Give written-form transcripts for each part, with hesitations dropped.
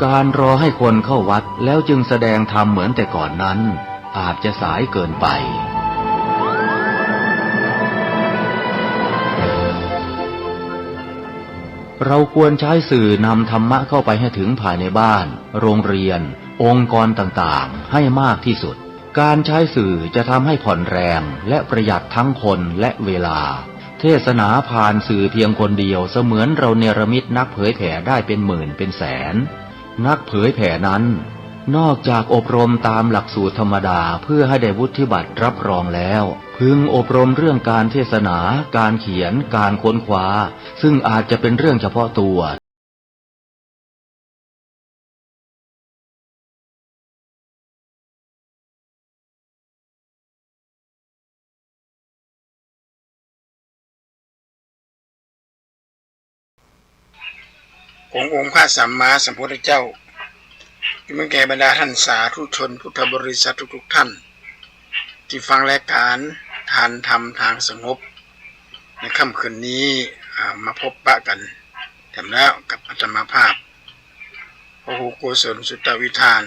การรอให้คนเข้าวัดแล้วจึงแสดงธรรมเหมือนแต่ก่อนนั้นอาจจะสายเกินไปเราควรใช้สื่อนำธรรมะเข้าไปให้ถึงภายในบ้านโรงเรียนองค์กรต่างๆให้มากที่สุดการใช้สื่อจะทำให้ผ่อนแรงและประหยัดทั้งคนและเวลาเทศนาผ่านสื่อเพียงคนเดียวเสมือนเราเนรมิตนักเผยแผ่ได้เป็นหมื่นเป็นแสนนักเผยแผ่นั้นนอกจากอบรมตามหลักสูตรธรรมดาเพื่อให้ได้วุฒิบัตรรับรองแล้วพึงอบรมเรื่องการเทศนาการเขียนการค้นคว้าซึ่งอาจจะเป็นเรื่องเฉพาะตัวขององค์พระสัมมาสัมพุทธเจ้าที่มึงแก่บรรดาท่านสาธุชนพุทธบริษัททุกท่านที่ฟังรายการทานธรรมทางสงบในค่ำคืนนี้มาพบปะกันแถมแล้วกับอาตมาภาพพระครูโกศลสุตตวิธาน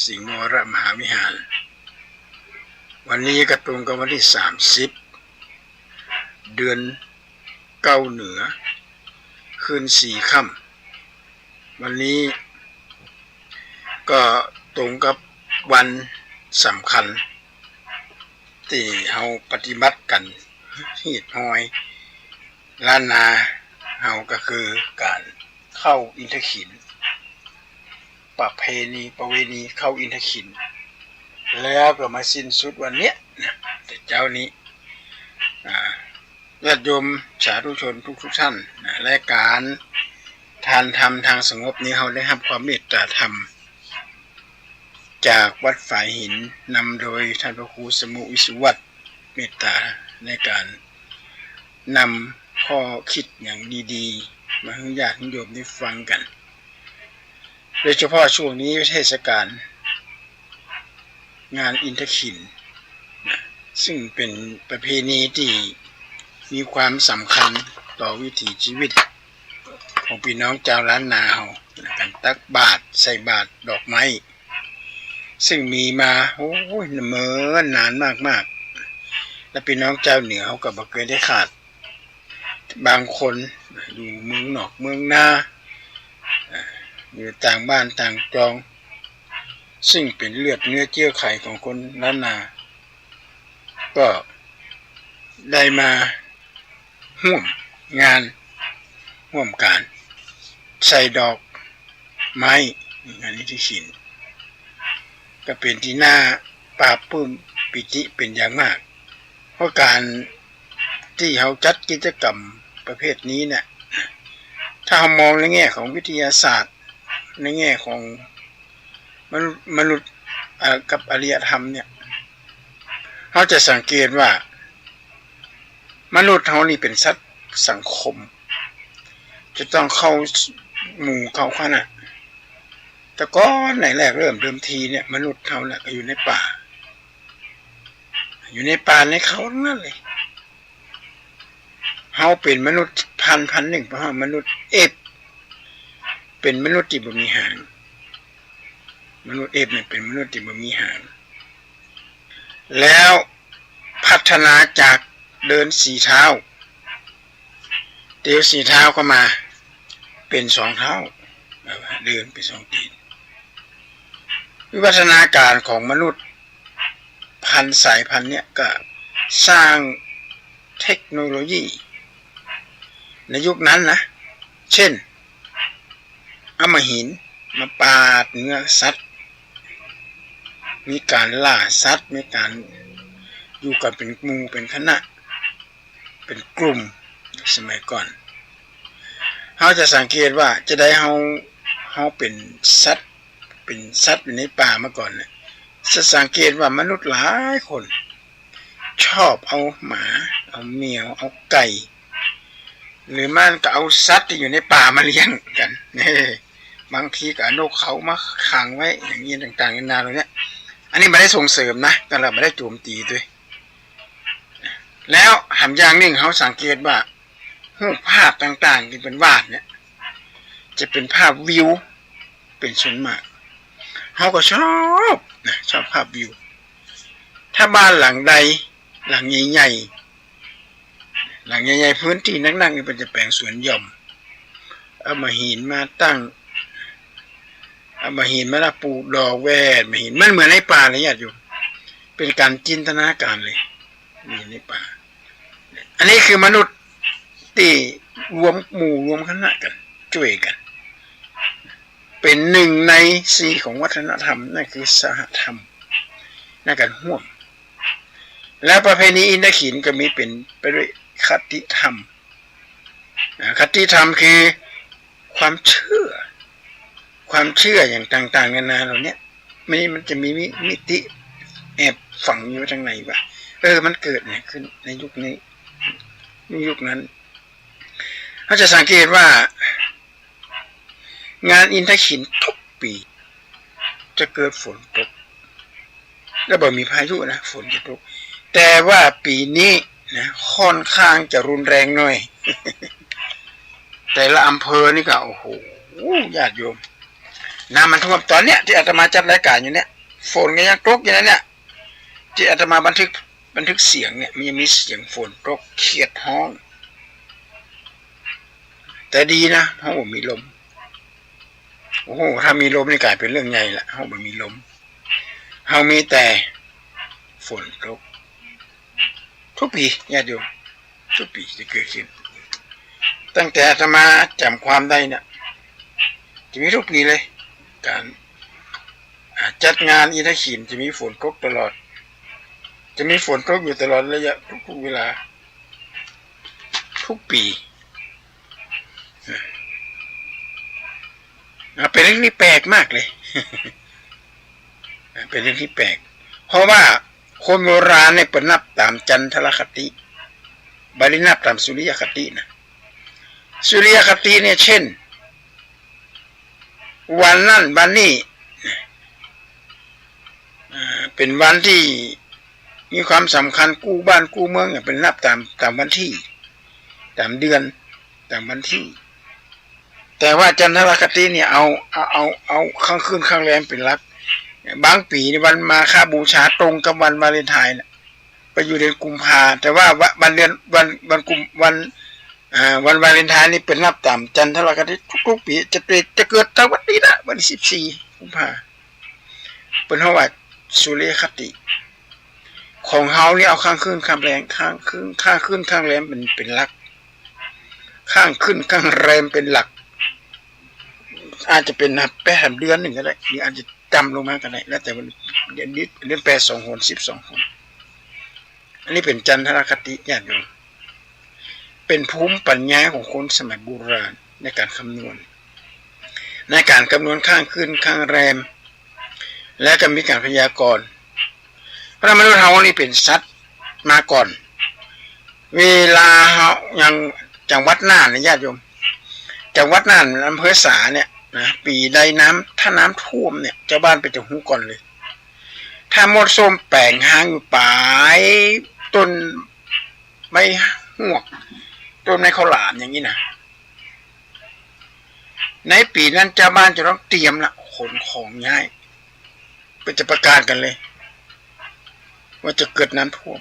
สิงห์วรมหาวิหารวันนี้กระตรงกับวันที่30เดือนเก้าเหนือคืน4 ค่ำวันนี้ก็ตรงกับวันสำคัญที่เราปฏิบัติกันหีดหอยล้านนาเราก็คือการเข้าอินทขินประเพณีประเวณีเข้าอินทขินแล้วก็มาสิ้นสุดวันเนี้ยแต่เจ้านี้ญาติโยมสาธุชนทุกท่านและการทานธรรมทางสงบนี้เราได้รับความเมตตาธรรมจากวัดฝายหินนำโดยท่านพระครูสมุวิสุวัตรเมตตาในการนำข้อคิดอย่างดีๆมาให้ญาติโยมได้ฟังกันโดยเฉพาะช่วงนี้เทศกาลงานอินทขินซึ่งเป็นประเพณีที่มีความสำคัญต่อวิถีชีวิตของพี่น้องชาวล้านนาเราการตักบาตรใส่บาตรดอกไม้ซึ่งมีมาเมื่อนานมากๆและพี่น้องชาวเหนือเขาก็บ่เคยได้ขาดบางคนอยู่เมืองนอกเมืองนาอยู่ต่างบ้านต่างจองซึ่งเป็นเลือดเนื้อเยื่อไขของคนล้านนาก็ได้มาร่วมงานร่วมการใส่ดอกไม้งานอินทขินก็เป็นที่น่าปราบปลื้มปิติเป็นอย่างมากเพราะการที่เขาจัดกิจกรรมประเภทนี้เนี่ยถ้าเรามองในแง่ของวิทยาศาสตร์ในแง่ของมนุษย์กับอารยธรรมเนี่ยเราจะสังเกตว่ามนุษย์เรานี่เป็นสัตว์สังคมจะต้องเข้าหมู่เข้าคณะแต่ก็ไหนแรกเริ่มเดิมทีเนี่ยมนุษย์เราแหละก็อยู่ในป่าในเขาทั้งนั้นเลยเราเป็นมนุษย์พันหนึ่งเพราะมนุษย์เป็นมนุษย์ที่บ่มีหางมนุษย์เนี่ยเป็นมนุษย์ที่บ่มีหางแล้วพัฒนาจากเดิน4 เท้าเดี๋ยว4 เท้าก็มาเป็น2 เท้าเดินไป2 ตีนวิวัฒนาการของมนุษย์สายพันธุ์เนี่ยก็สร้างเทคโนโลยีในยุคนั้นนะเช่นเอามาหินมาปาดเนื้อสัตว์มีการล่าสัตว์มีการอยู่กันเป็นหมู่เป็นคณะเป็นกลุ่มสมัยก่อนเราจะสังเกตว่าจะได้เราเป็นสัตว์อยู่ในป่ามาก่อนเนี่ยจะสังเกตว่ามนุษย์หลายคนชอบเอาหมาเอาแมวเอาไก่หรือมันก็เอาสัตว์ที่อยู่ในป่ามาเลี้ยงกันนี่บางทีก็เอานกเขามาขังไว้อย่างนี้ต่างๆนานาเลยเนี่ยอันนี้ไม่ได้ส่งเสริมนะแต่เราไม่ได้โจมตีด้วยแล้วหำอย่างหนึ่งเขาสังเกตว่ารูปภาพต่างๆที่เป็นวาดเนี่ยจะเป็นภาพวิวเ เป็นส่วนมากเขาก็ชอบนะชอบภาพวิวถ้าบ้านหลังใดหลังใหญ่ๆหลังใหญ่ๆพื้นที่นั่งๆนี่เป็นจะแปลงสวนหย่อมเอามาหินมาตั้งเอามาหินมาละปลูกดอกแวดมาหินมันเหมือนในป่าเลยญาติโยมเป็นการจินตนาการเลยนี่ในป่าอันนี้คือมนุษย์ที่รวมหมู่รวมคณะกันช่วยกันเป็นหนึ่งในสี่ของวัฒนธรรมนั่นคือสหธรรมนั่นกันห่วมและประเพณีอินทขินก็มีเป็นไปด้วยคติธรรมคติธรรมคือความเชื่ออย่างต่างๆนานาเหล่านี้มันจะมีมิติแอบฝังอยู่ทางในว่ามันเกิดเนี่ยขึ้นในยุคนี้ยุคนั้นเขาจะสังเกตว่างานอินทขินทุกปีจะเกิดฝนตกแล้วบ่มีพายุนะฝนจะตกแต่ว่าปีนี้นะค่อนข้างจะรุนแรงหน่อย แต่ละอำเภอนี่ก็โอ้โหญาติโยมน้ำมันท่วมตอนเนี้ยที่อาตมาจัดรายการอยู่เนี่ยฝนก็ยังตกอยู่นะเนี่ยที่อาตมาบันทึกเสียงเนี่ยมันยังมีเสียงฝนตกเขียดห้องแต่ดีนะเพราะว่ามีลมโอ้โหถ้ามีลมนี่กลายเป็นเรื่องใหญ่ละเพราะว่ามีลมเฮามีแต่ฝนตกทุกปีญาติโยมทุกปีจะเกิดขึ้นตั้งแต่อาตมาจำความได้เนี่ยจะมีทุกปีเลยการจัดงานอินทขินจะมีฝนตกตลอดจะมีฝนตกอยู่ตลอดระยะทุกเวลาทุกปีเป็นเรื่องที่แปลกมากเลย เป็นเรื่องที่แปลกเพราะว่าคนโบราณเนี่ยเป็นนับตามจันทรคติบาลีนับตามสุริยคตินะสุริยคติเนี่ยเช่นวันนั่นวันนี้เป็นวันที่มีความสำคัญกู้บ้านกู้เมืองเนี่ยเป็นนับตามวันที่ตามเดือนตามวันที่แต่ว่าจันทรคติเนี่ยเอาข้างคืนข้างแรมเป็นหลักบางปีในวันมาฆบูชาตรงกับวันวาเลนไทน์ไปอยู่เดือนกุมภาแต่ว่าวันเดือนวันกุมวันวาเลนไทน์นี่เป็นนับตามจันทรคติทุกปีจะเกิดตั้งวันนี้นะวันที่14กุมภาเป็นเพราะว่าสุริยคติของเฮานี่เอาข้างขึ้นข้างแรมข้างขึ้นข้างแรมเป็นหลักข้างขึ้นข้างแรมเป็นหลักอาจจะเป็นแปดเดือนหนึ่งก็ได้หรืออาจจะจำลงมาก็ได้แล้วแต่วันเดือน8 2 หน12 หนอันนี้เป็นจันทรคติญาติโยมเป็นภูมิปัญญาของคนสมัยโบราณในการคำนวณข้างขึ้นข้างแรมและก็มีการพยากรณ์เพราะมนุษย์เรานี่เป็นสัตว์มาก่อนเวลาเราอย่างจังหวัดน่านนะญาติโยมจังหวัดน่านอำเภอสาเนี่ยนะปีใดถ้าน้ำท่วมเนี่ยเจ้าบ้านไปจะหูก่อนเลยถ้ามดส้มแปลงหางอยู่ปลายต้นใบหวกต้นในข้าวหลามอย่างนี้นะในปีนั้นเจ้าบ้านจะต้องเตรียมละขนของย้ายเพื่อจะประกาศกันเลยว่าจะเกิดน้ำท่วม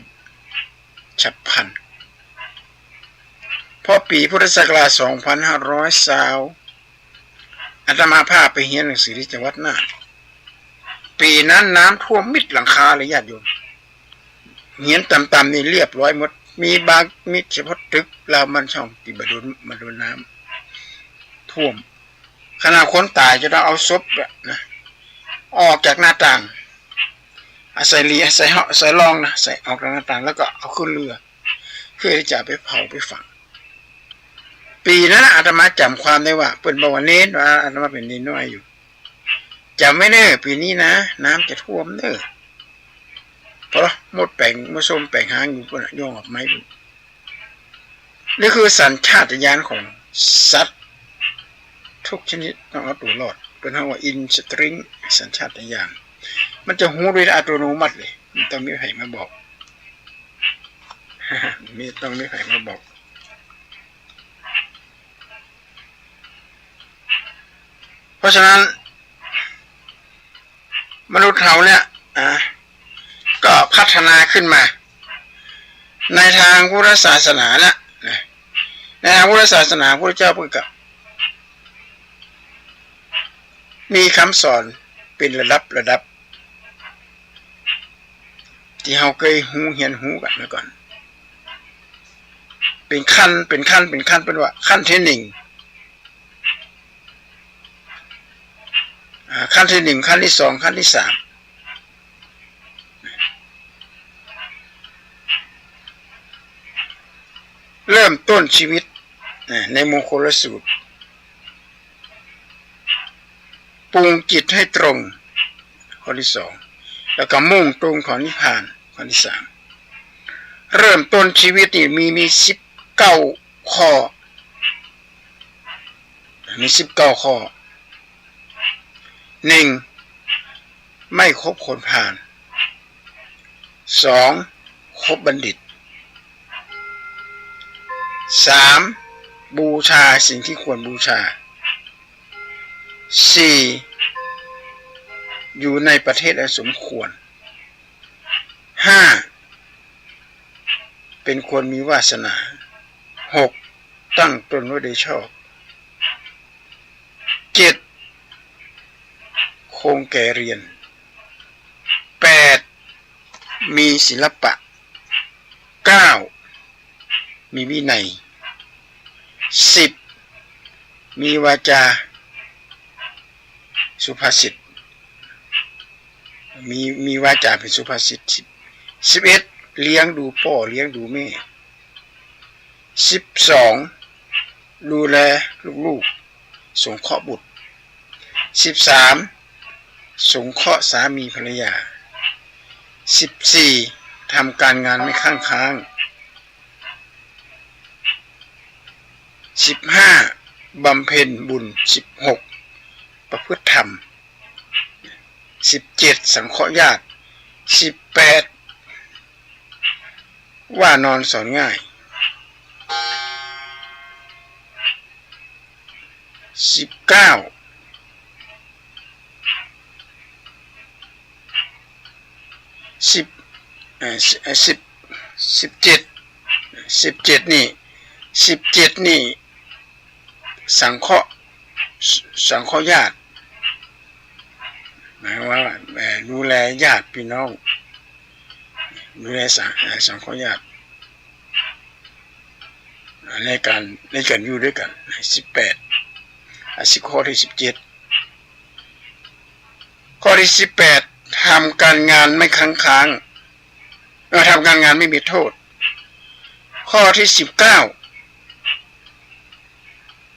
ฉับพลันพอปีพุทธศักราช2520อาตมาพาไปเรียนหนังสือที่จังหวัดน่านปีนั้นน้ำท่วมมิดหลังคาเลยญาติโยมเรียนต่ำๆนี่เรียบร้อยหมดมีเฉพาะตึกราวมันช่องที่มาโดนน้ำท่วมขณะคนตายจะต้องเอาศพนะออกจากหน้าต่างใส่รองนะใส่ออกจากหน้าต่างแล้วก็เอาขึ้นเรือเพื่อที่จะไปเผาไปฝังปีนั้นอาตมาจำความได้ว่าเป็นบวชเน้นว่าอาตมาเป็นเน้นน้อยอยู่จำไม่เน้อปีนี้นะน้ำจะท่วมเน้อเพราะมดแปลงมดส้มแปลงหางอยู่บนย่องออกไม้นี่คือสัญชาตญาณของสัตว์ทุกชนิดต้องเอาตัวรอดเป็นคำว่าอินสตริงสัญชาตญาณมันจะหูโดยอัตโนมัติเลยมันต้องมีใครมาบอก ต้องมีใครมาบอกเพราะฉะนั้น มนุษย์เราเนี่ยก็พัฒนาขึ้นมาในทางพุทธศาสนานะในทางพุทธศาสนาพระเจ้าเพิ่งกับมีคำสอนเป็นระดับที่เราเคยเรียนรู้กันมาก่อนเป็นขั้นเป็นว่าขั้นที่หนึ่งขั้นที่หนึ่งขั้นที่สองขั้นที่สามเริ่มต้นชีวิตในมงคลสูตรปรุงจิตให้ตรงข้อที่สองแล้วก็มุ่งตรงของนิพพานข้อที่สามเริ่มต้นชีวิตนี่มี19 ข้อมี19 ข้อ1ไม่คบคนพาล2คบบัณฑิต3บูชาสิ่งที่ควรบูชา4อยู่ในประเทศอันสมควร5เป็นคนมีวาสนา6ตั้งตนไว้โดยชอบ7คงแก่เรียน8มีศิลปะ9มีวินัย10มีวาจาสุภาษิตมีวาจาเป็นสุภาษิต11เลี้ยงดูพ่อเลี้ยงดูแม่12ดูแลลูกๆสงเคราะห์บุตร13สงเคราะห์สามีภรรยา14ทำการงานไม่ค้าง15บำเพ็ญบุญ16ประพฤติธรรม17สังเคราะห์ญาติ18ว่านอนสอนง่าย19นี่สังเคราะห์ญาติหมายว่าดูแลญาติพี่น้องดูแลสังเคราะห์ญาติในการอยู่ด้วยกัน18ข้อที่17ข้อที่18ทำการงานไม่ค้างทำการงานไม่มีโทษข้อที่19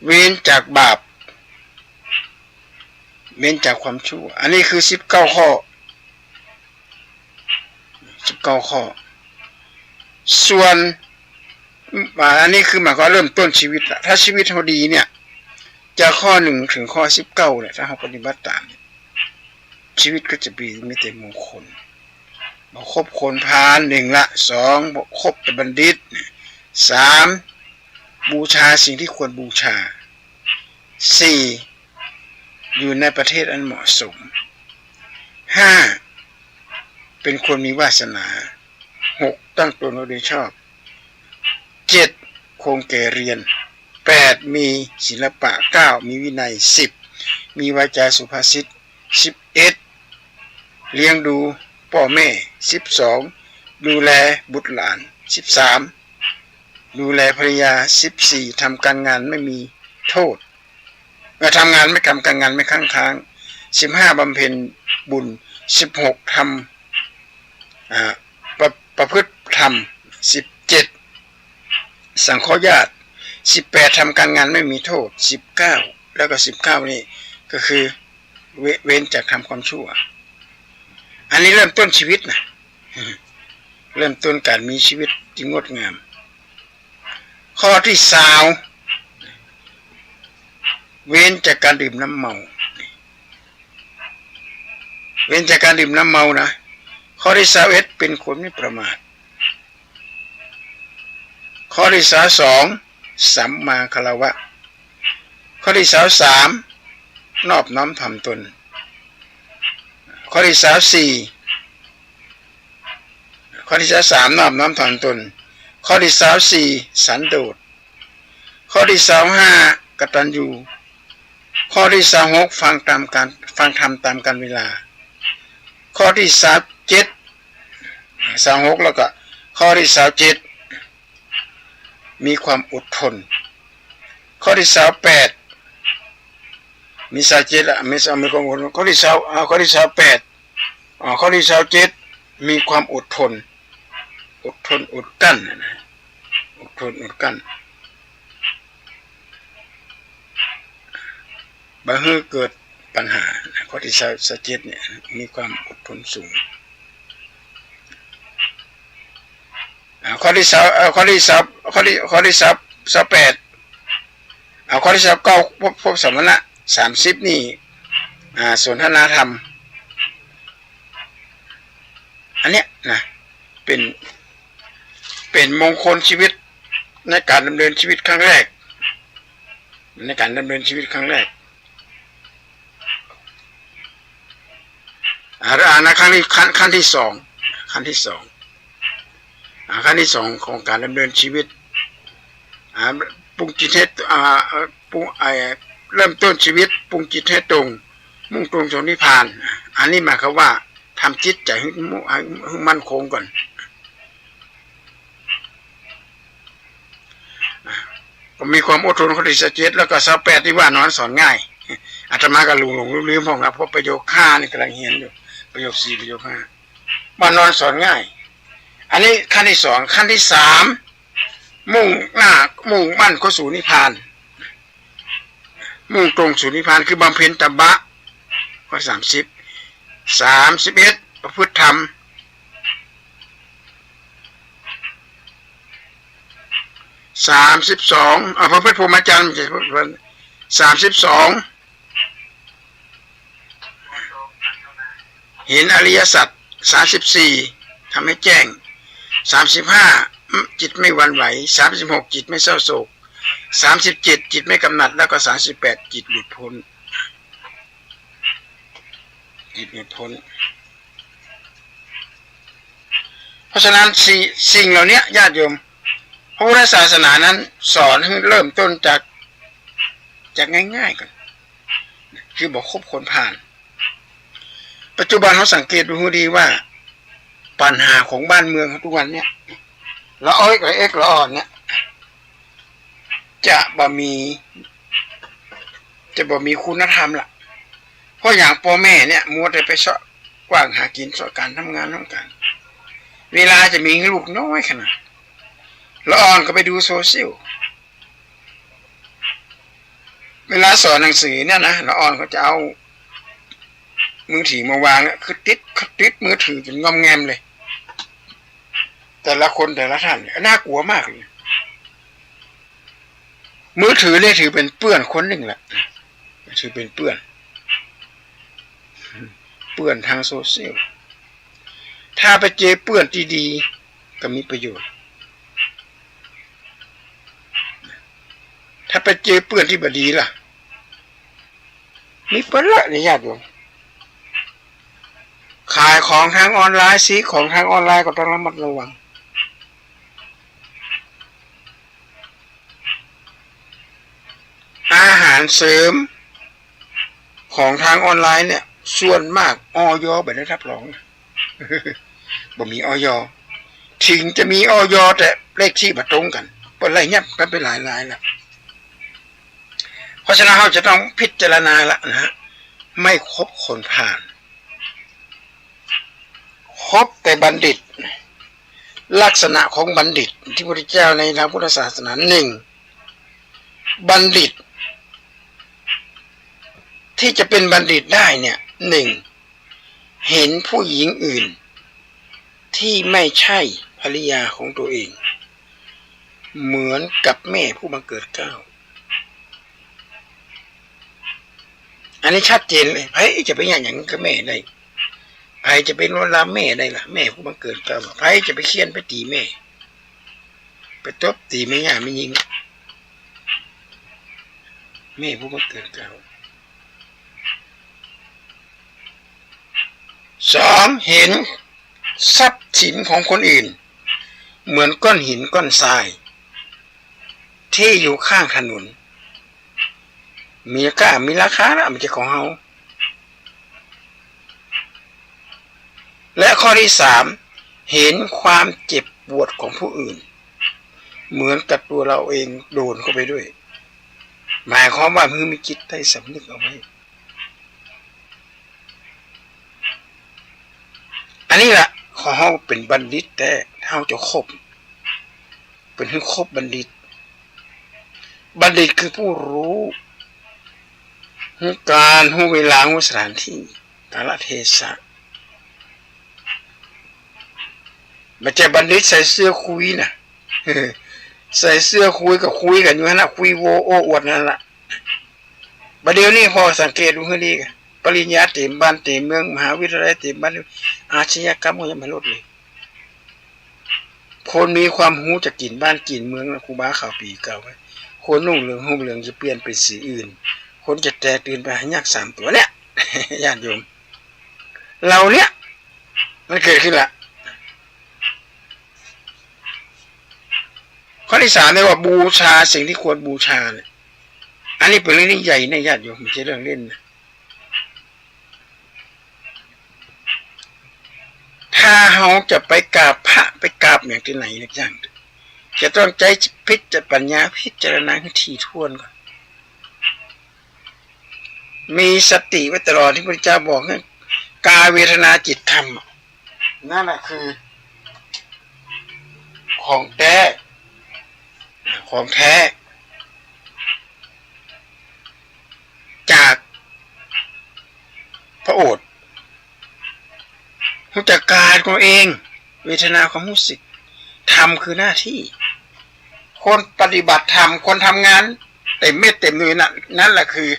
เว้นจากบาปเว้นจากความชั่วอันนี้คือ19 ข้อส่วนอันนี้คือหมายความเริ่มต้นชีวิตละถ้าชีวิตเราดีเนี่ยจากข้อ1ถึงข้อ19เนี่ยถ้าเราปฏิบัติตามชีวิตก็จะมีแต่มงคลบ่คบคนพาล1ละ2บ่คบแต่บัณฑิต3บูชาสิ่งที่ควรบูชา4อยู่ในประเทศอันเหมาะสม5เป็นคนมีวาสนา6ตั้งตนไว้โดยชอบ7คงแก่เรียน8มีศิลปะ9มีวินัย10มีวาจาสุภาษิต11เลี้ยงดูพ่อแม่12ดูแลบุตรหลาน13ดูแลภรรยา14ทำการงานไม่มีโทษทำงานไม่การงานไม่ค้าง15บำเพ็ญบุญ16ทำประพฤติธรรม17สังเคราะห์ญาติ18ทำการงานไม่มีโทษ19แล้วก็19นี่ก็คือเว้นจากทำความชั่วอันนี้เริ่มต้นชีวิตนะเริ่มต้นการมีชีวิตที่งดงามข้อที่20เว้นจากการดื่มน้ำเมาเว้นจากการดื่มน้ำเมานะข้อที่21เป็นคนไม่ประมาทข้อที่22สัมมาคารวะข้อที่23นอบน้อมถ่อมตนข้อ ข้อที่24ข้อที่23นอบน้อมถ่อมตนข้อที่24สันโดษข้อที่25กตัญญูข้อที่26ฟังธรรมตามกาลเวลาข้อที่26แล้วก็ข้อที่27มีความอดทนข้อที่28มี27ละมีความอดทนข้อที่28ข้อที่27มีความอดทนอดกลั้นนะอดกลั้นบางทีเกิดปัญหาข้อที่27เนี่ยมีความอดทนสูงข้อที่28ข้อที่29พบสมณะ30นี่สนทนาธรรมอันเนี้ยนะเป็นมงคลชีวิตในการดำเนินชีวิตครั้งแรกในการดำเนินชีวิตครั้งแรกขั้นที่สองขั้นที่สองของการดำเนินชีวิตปรุงจิตให้เริ่มต้นชีวิตปรุงจิตให้ตรงมุ่งตรงสู่นิพพานอันนี้หมายความว่าทำจิตใจให้มั่นคงก่อนก็มีความอดทนข้อที่27แล้วก็28ที่ว่านอนสอนง่ายอาตมาก็ลืมผมนะเพราะประโยค5นี่กำลังเรียนอยู่ประโยค4ประโยค5ว่านอนสอนง่ายอันนี้ขั้นที่2ขั้นที่3มุ่งมั่นเข้าสู่นิพพานมุ่งตรงสู่นิพพานคือบำเพ็ญตบะข้อ31ประพฤติธรรม32พระพุทธพรหมจรรย์32เห็นอริยสัจ34ทำให้แจ้ง35จิตไม่หวั่นไหว36จิตไม่เศร้าโศก37จิตไม่กำหนัดแล้วก็38จิตหลุดพ้นเพราะฉะนั้นสิ่งเหล่านี้ญาติโยมพระพุทธศาสนานั้นสอนให้เริ่มต้นจากง่ายๆก่อนคือบอกคบคนผ่านปัจจุบันเราสังเกตดูดีว่าปัญหาของบ้านเมืองทุกวันเนี่ยละอ้อยกับเอ็กละอ่อนเนี่ยจะบ่มีคุณธรรมล่ะเพราะอย่างพ่อแม่เนี่ยมัวแต่ไปเสาะกว้างหากินเสาะการทำงานต้องการเวลาจะมีลูกน้อยขนาดละอ่อนก็ไปดูโซเชียลเวลาสอนหนังสือเนี่ยนะละอ่อนเขาจะเอามือถือมาวางคือติดมือถือจนงอมแงมเลยแต่ละคนแต่ละท่านน่ากลัวมากเลยมือถือเนี่ยถือเป็นเปื้อนคนหนึ่งแหละถือเป็นเปื้อนทางโซเชียลถ้าไปเจอเปื้อนที่ดีก็มีประโยชน์ถ้าไปเจอเปื้อนที่บดีล่ะมีปัญหาในญาติโยมขายของทางออนไลน์ซื้อของทางออนไลน์ก็ต้องระมัดระวังอาหารเสริมของทางออนไลน์เนี่ยส่วนมากอย.ไม่ได้รับรองบ่มีอย.ถึงจะมีอย.แต่เลขที่บ่ตรงกันเป็นไรเนี่ยเป็นหลายแล้วเพราะฉะนั้นเราจะต้องพิจารณาละนะไม่คบคนผ่านคบแต่บัณฑิตลักษณะของบัณฑิตที่พระพุทธเจ้าในทางพุทธศาสนา1บัณฑิตที่จะเป็นบัณฑิตได้เนี่ย1เห็นผู้หญิงอื่นที่ไม่ใช่ภริยาของตัวเองเหมือนกับแม่ผู้บังเกิดเกล้าอันนี้ชัดเจนเลยใครจะไปอย่างกับแม่ได้ใครจะไปลวนลามแม่ได้ล่ะแม่ผู้บังเกิดเกล้าใครจะไปเคี่ยนไปตีแม่ไปตบตีแม่ย่าไม่ยิงแม่ผู้บังเกิดเกล้า งเห็นทรัพย์สินของคนอื่นเหมือนก้อนหินก้อนทรายที่อยู่ข้างถนนมีค่ามีราคาแล้วมันจะของเราและข้อที่สามเห็นความเจ็บปวดของผู้อื่นเหมือนกับตัวเราเองโดนเข้าไปด้วยหมายความว่ามือมีจิตใต้สำนึกเอาไว้อันนี้แหละขอเราเป็นบัณฑิตแต่เราจะคบเป็นผู้คบบัณฑิตบัณฑิตคือผู้รู้รู้การรู้เวลารู้สถานที่กาลเทศะไม่ใช่บัณฑิตใส่เสื้อคุยนะใส่เสื้อคุยกับคุยกันอยู่นะคุยโวโอ้อวดนั่นแหละประเดี๋ยวนี้พอสังเกตดูให้ดีกันปริญญาเต็มบ้านเต็มเมืองมหาวิทยาลัยเต็มบ้านอาชญากรรมก็ยังไม่ลดเลยคนมีความรู้จะกินบ้านกินเมืองครูบาข่าวปีเก่าไว้คนนุ่งเหลืองห่มเหลืองจะเปลี่ยนเป็นสีอื่นคนจะแตกตื่นไปหายักษ์3 ตัวเนี่ยญาติโยมเราเนี่ยมันเกิดขึ้นละข้อที่3เรียกว่าบูชาสิ่งที่ควรบูชาเนี่ยอันนี้เป็นเรื่องที่ใหญ่ในญาติโยมไม่ใช่เรื่องเล่นนะถ้าเราจะไปกราบพระไปกราบอย่างที่ไหนนะอย่างจะต้องใจพิจารปัญญาพิจารณาให้ถี่ถ้วนก่อนมีสติไว้ตลอดที่พระเจ้าบอกให้กายเวทนาจิตธรรมนั่นแหละคือของแท้จากพระโอษฐ์รู้จักกายของเองเวทนาความรู้สึกธรรมคือหน้าที่คนปฏิบัติธรรมคนทำงานเต็มเม็ดเต็มหน่วยนั่นแหละคือ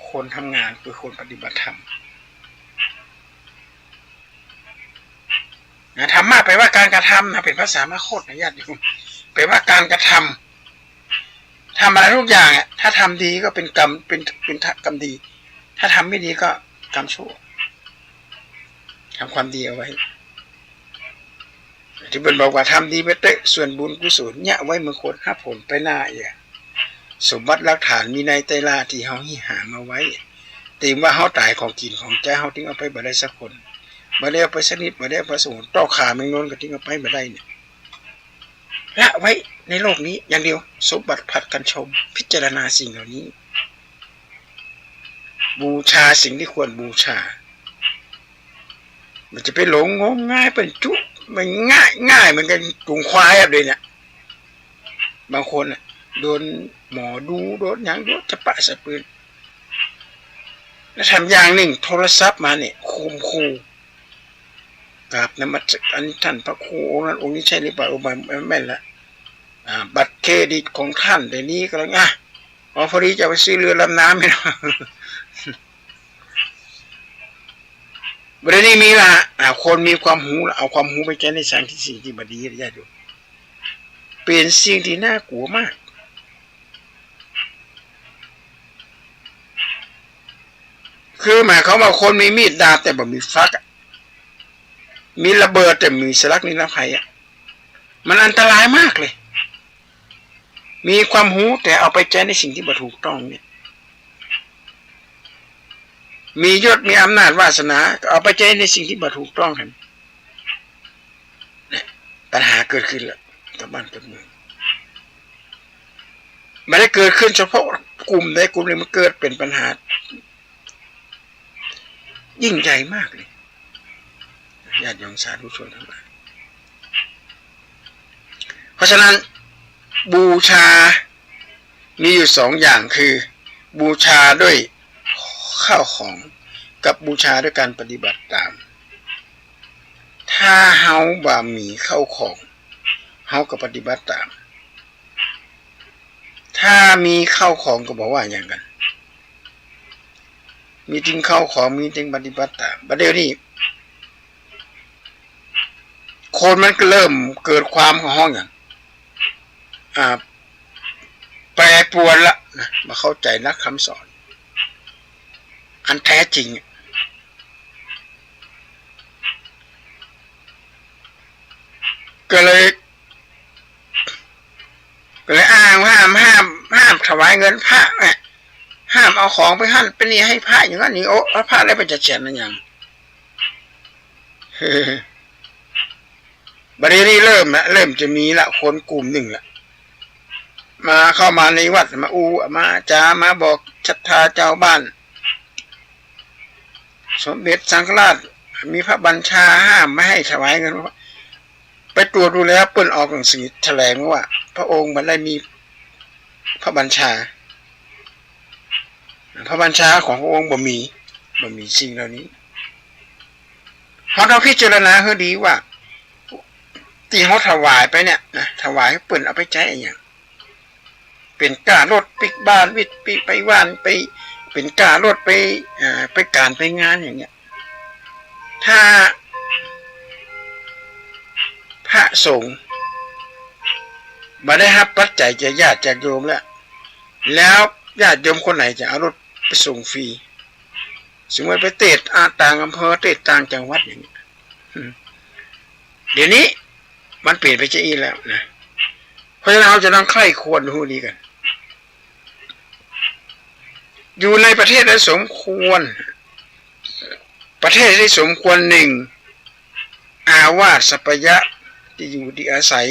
คนทำงานคือคนปฏิบัติธรรมธรรมะแปลว่าการกระทำนะเป็นภาษามคธนะญาติโยมแปลว่าการกระทำทำอะไรทุกอย่างอ่ะถ้าทำดีก็เป็นกรรมเป็นกรรมดีถ้าทำไม่ดีก็กรรมชั่วทำความดีเอาไว้ที่เป็นบอกว่าทำดีไปเตะส่วนบุญกุศลเนี่ยไว้เมื่อคนห้าผลไปหน้าอย่างสมบัติหลักฐานมีในไตรลาที่เขาหามาไว้ตีว่าเขาตายของกินของใจเขาทิ้งเอาไปบ่ได้สักคนบ่ได้เอาไปสนิทบ่ได้เอาไปสูงต่อขาแมงนนก็ทิ้งเอาไปบ่ได้เนี่ยละไว้ในโลกนี้อย่างเดียวสมบัติผัดกันชมพิจารณาสิ่งเหล่านี้บูชาสิ่งที่ควรบูชามันจะไปหลงงมง่ายเป็นจุมันง่ายเหมือนกันจุงควายอะไรเนี่ยบางคนโดนหมอดูโดนอย่างโดนจะปะสะปืนแล้วทำอย่างหนึ่งโทรศัพท์มาเนี่ยครูกราบนมัสการท่านพระครูองค์นั้นองค์นี้ใช่หรือเปล่าแม่นละบัตรเครดิตของท่านแต่นี้ก็แล้วพอดีจะไปซื้อเรือลำน้ำไม่ได้ประเด็นนี้มีละคนมีความหูเอาความหูไปใช้ในทางที่สิ่งที่บดีญาติโยมเป็นสิ่งที่น่ากลัวมากคือหมายเขาว่าคนมีมีดดาบแต่บ่มีฟักมีระเบิดแต่มีสลักนิรภัยมันอันตรายมากเลยมีความหูแต่เอาไปใช้ในสิ่งที่บ่ถูกต้องเนี่ยมียศมีอำนาจวาสนาเอาไปใช้ในสิ่งที่บ่ถูกต้องกันปัญหาเกิดขึ้นแล้วกับบ้านกับเมืองไม่ได้เกิดขึ้นเฉพาะกลุ่มใดกลุ่มหนึ่งมันเกิดเป็นปัญหายิ่งใหญ่มากเลยญาติโยมสาธุชนทั้งหลายเพราะฉะนั้นบูชามีอยู่2 อย่างคือบูชาด้วยข้าวของกับบูชาด้วยการปฏิบัติตามถ้าเฮาบ่มีข้าวของเฮาก็ปฏิบัติตามถ้ามีข้าวของก็บอกว่าอย่างกันมีจริงข้าวของมีจริงปฏิบัติตามประเดี๋ยวนี้คนมันก็เริ่มเกิดความห้องอย่างแปรปรวนละนะมาเข้าใจนักคำสอนอันแท้จริง ถวายเงินพระเนี่ยห้ามเอาของไปหั่นไปนี่ให้พระอย่างนั้นนี่โอ้แล้วพระอะไรเป็นจะเฉียนนั่นอย่างบัดนี้เริ่มจะมีละคนกลุ่มหนึ่งละมาเข้ามาในวัดมามาจามาบอกศรัทธาเจ้าบ้านสมเด็จสังฆราชมีพระบัญชาห้ามไม่ให้ถวายเงินไปตรวจดูแล้วเปิ้นออกหนังสือแถลงว่าพระองค์มันได้มีพระบัญชาพระบัญชาของพระองค์บ่มีสิ่งเหล่านี้เพราะเราพิจารณาให้ดีว่าที่เขาถวายไปเนี่ยนะถวายให้เปิ้นเอาไปใช้อย่างเป็นการถปิกบ้านวิทย์ไปว่านไปเป็นการถไปการไปงานอย่างเงี้ยถ้าพระสงฆ์มาได้รับปัจจัยจากญาติจากโยมแล้วญาติโยมคนไหนจะเอารถไปส่งฟรีสมมติไปเตะต่างอำเภอเตะต่างจังหวัดอย่างเงี้ยเดี๋ยวนี้มันเปลี่ยนไปจะอีแล้วนะเพราะฉะนั้นเราจะต้องใคร่ควรดูดีกันอยู่ในประเทศได้สมควรประเทศที่สมควรหนึ่งอาวาสสัพยะที่อยู่ที่อาศัย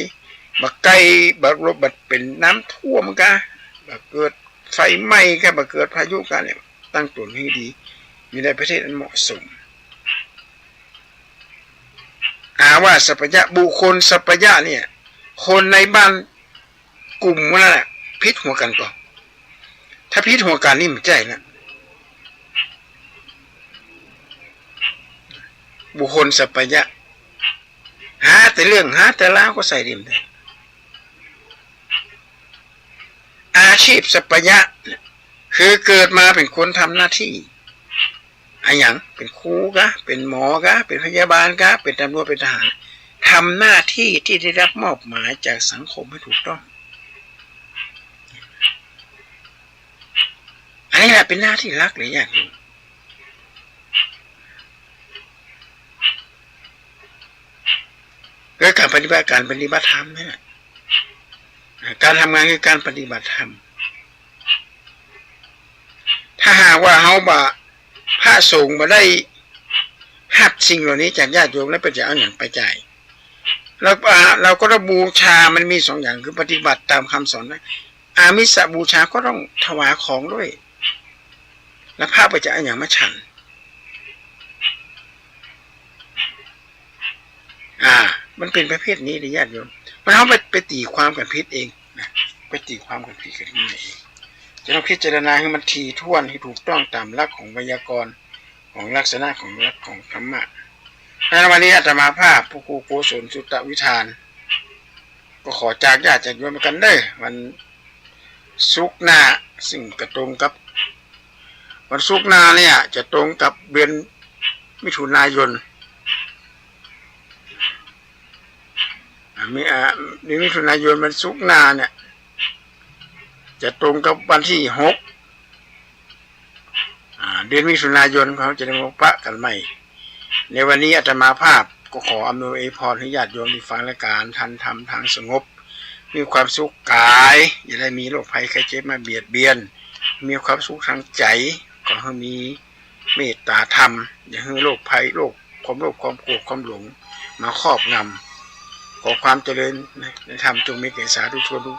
บักไก่บักรบบัดเป็นน้ำท่วมกันบักเกิดไฟไหม้กันบักเกิดพายุกันเนี่ยตั้งตนให้ดีอยู่ในประเทศนั้นเหมาะสมอาวาสสัพยะบุคคลสัพยะเนี่ยคนในบ้านกลุ่มนั่นแหละพิษหัวกันก่อนถ้าพิษหัวกันนี่มันใจนะบุคคลสัพยะหาแต่เรื่องหาแต่ล้าวก็ใส่ดิมได้อาชีพสัพยะคือเกิดมาเป็นคนทำหน้าที่อะไรอย่างเป็นครูกะเป็นหมอกะเป็นพยาบาลกะเป็นตำรวจเป็นทหารทำหน้าที่ที่ได้รับมอบหมายจากสังคมให้ถูกต้องอันนี้แหละเป็นหน้าที่รักหรือยากอยู่ก็การปฏิบัติธรรมนี่แหละการทำงานคือการปฏิบัติธรรมถ้าหากว่าเขาบ่พระสงฆ์มาได้หับสิ่งเหล่านี้จากญาติโยมแล้วเป็นจะเอาอย่างไปจ่ายแล้วเราก็ต้องบูชามันมีสองอย่างคือปฏิบัติตามคำสอนนะอามิสบูชาก็ต้องถวายของด้วยแล้วพระไปจะเอาอย่างมาฉันมันเป็นประเภทนี้เลยญาติโยมมันเอาไปตีความกันพิษเองนะไปตีความกันพิษกันที่ไหนเองจะต้องพิจารณาให้มันถี่ถ้วนให้ถูกต้องตามหลักของไวยากรณ์ของลักษณะของหลักของธรรมะในวันนี้อาตมาภาพผู้ครูโกศลสุตตวิธานก็ขอจากญาติจากโยมกันเด้อวันศุกร์หน้าซึ่งกระตรงกับวันศุกร์หน้าเนี่ยจะตรงกับเดือนมิถุนายนมิถุนายนวันศุกร์หน้าเนี่ยจะตรงกับวันที่6เดือนมิถุนายนเขาจะได้มาปะกันใหม่ในวันนี้อาตมาภาพก็ขออำนวยพรให้ญาติโยมที่ฟังรายการทันธรรมทางสงบมีความสุขกายอย่าได้มีโรคภัยไข้เจ็บมาเบียดเบียนมีความสุขทางใจขอให้มีเมตตาธรรมอย่าให้โรคภัยโรคความโลภความโกรธความหลงมาครอบงำขอความเจริญในธรรมจงมีแก่สาธุชนทุก